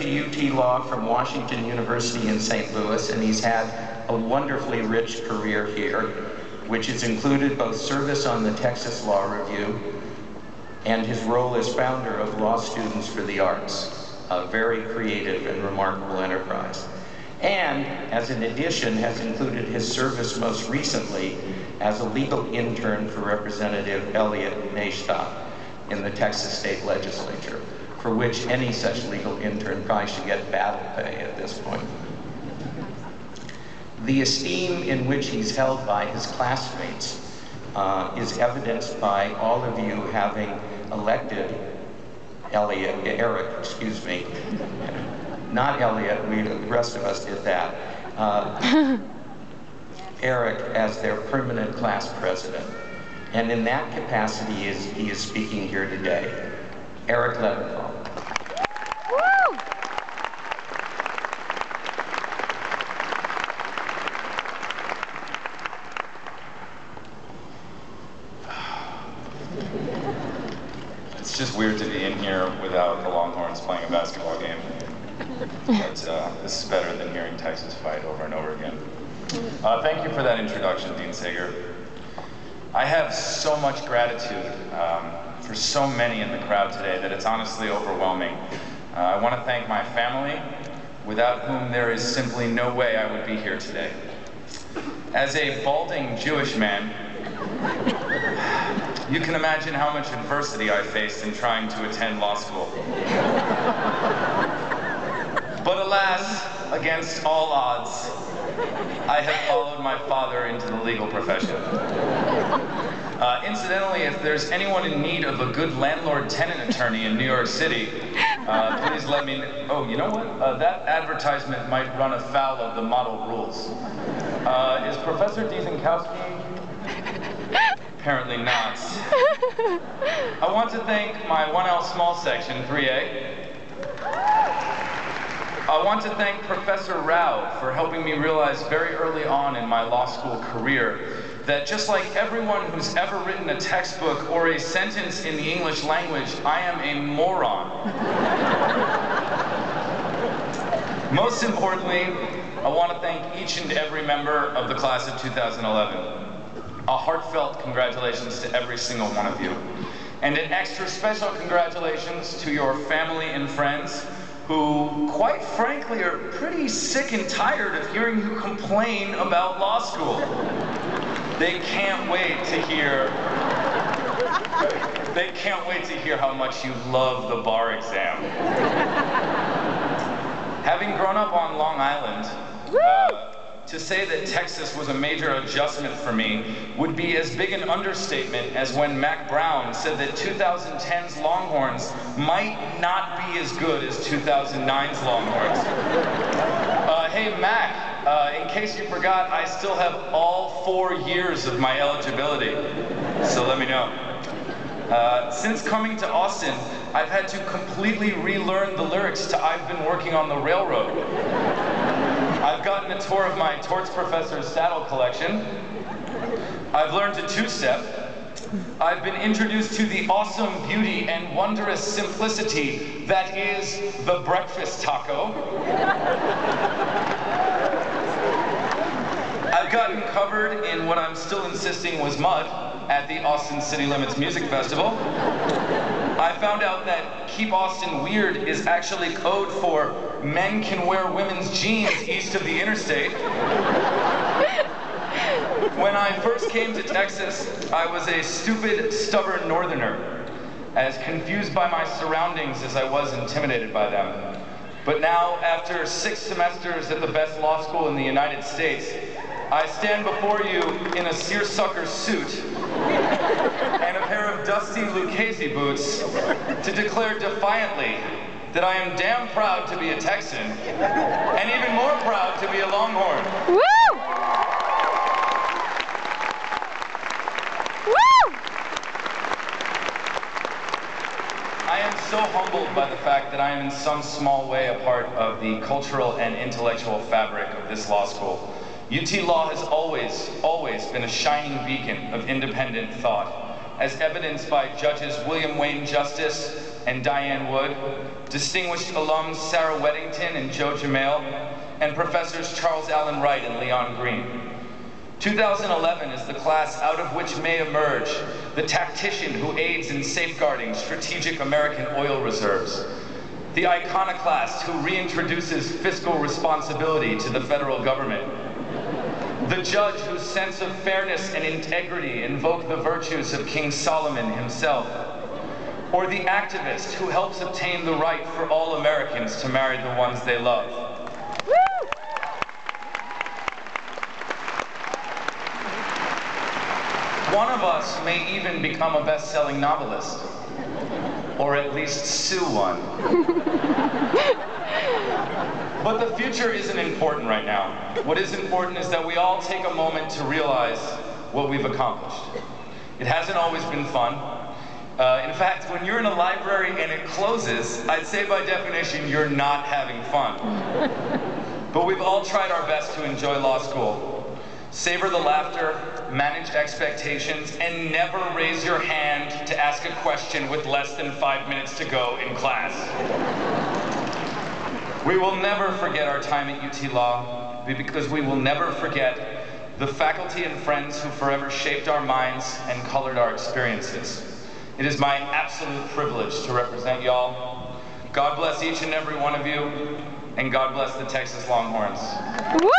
to UT Law from Washington University in St. Louis, and he's had a wonderfully rich career here, which has included both service on the Texas Law Review and his role as founder of Law Students for the Arts, a very creative and remarkable enterprise. And, as an addition, has included his service most recently as a legal intern for Representative Elliot Neistat in the Texas State Legislature, for which any such legal intern probably should get battle pay at this point. The esteem in which he's held by his classmates is evidenced by all of you having elected Eric, excuse me, not Elliot, the rest of us did that, Eric as their permanent class president. And in that capacity, he is speaking here today. Eric Leventhal. Woo! It's just weird to be in here without the Longhorns playing a basketball game. But this is better than hearing Texas fight over and over again. Thank you for that introduction, Dean Sager. I have so much gratitude for so many in the crowd today that it's honestly overwhelming. I want to thank my family, without whom there is simply no way I would be here today. As a balding Jewish man, you can imagine how much adversity I faced in trying to attend law school. But alas, against all odds, I have followed my father into the legal profession. Incidentally, if there's anyone in need of a good landlord-tenant attorney in New York City, please let me know. Oh, you know what? That advertisement might run afoul of the model rules. Is Professor Diezenkowski? Apparently not. I want to thank my 1L small section, 3A. I want to thank Professor Rao for helping me realize very early on in my law school career that just like everyone who's ever written a textbook or a sentence in the English language, I am a moron. Most importantly, I want to thank each and every member of the class of 2011. A heartfelt congratulations to every single one of you. And an extra special congratulations to your family and friends who, quite frankly, are pretty sick and tired of hearing you complain about law school. They can't wait to hear how much you love the bar exam. Having grown up on Long Island, to say that Texas was a major adjustment for me would be as big an understatement as when Mac Brown said that 2010's Longhorns might not be as good as 2009's Longhorns. Hey Mac, in case you forgot, I still have all 4 years of my eligibility, so let me know. Since coming to Austin, I've had to completely relearn the lyrics to I've Been Working on the Railroad. I've gotten a tour of my torts professor's saddle collection. I've learned to two-step. I've been introduced to the awesome beauty and wondrous simplicity that is the breakfast taco. I've gotten covered in what I'm still insisting was mud at the Austin City Limits Music Festival. I found out that Keep Austin Weird is actually code for men can wear women's jeans east of the interstate. When I first came to Texas, I was a stupid, stubborn northerner, as confused by my surroundings as I was intimidated by them. But now, after 6 semesters at the best law school in the United States, I stand before you in a seersucker suit and a pair of dusty Lucchese boots to declare defiantly that I am damn proud to be a Texan and even more proud to be a Longhorn. Woo! Woo! I am so humbled by the fact that I am in some small way a part of the cultural and intellectual fabric of this law school. UT Law has always been a shining beacon of independent thought, as evidenced by Judges William Wayne Justice, and Diane Wood, distinguished alums Sarah Weddington and Joe Jamail, and professors Charles Allen Wright and Leon Green. 2011 is the class out of which may emerge the tactician who aids in safeguarding strategic American oil reserves, the iconoclast who reintroduces fiscal responsibility to the federal government, the judge whose sense of fairness and integrity invoke the virtues of King Solomon himself, or the activist who helps obtain the right for all Americans to marry the ones they love. One of us may even become a best-selling novelist, or at least sue one. But the future isn't important right now. What is important is that we all take a moment to realize what we've accomplished. It hasn't always been fun. In fact, when you're in a library and it closes, I'd say by definition you're not having fun. But we've all tried our best to enjoy law school. Savor the laughter, manage expectations, and never raise your hand to ask a question with less than 5 minutes to go in class. We will never forget our time at UT Law, because we will never forget the faculty and friends who forever shaped our minds and colored our experiences. It is my absolute privilege to represent y'all. God bless each and every one of you, and God bless the Texas Longhorns. Woo!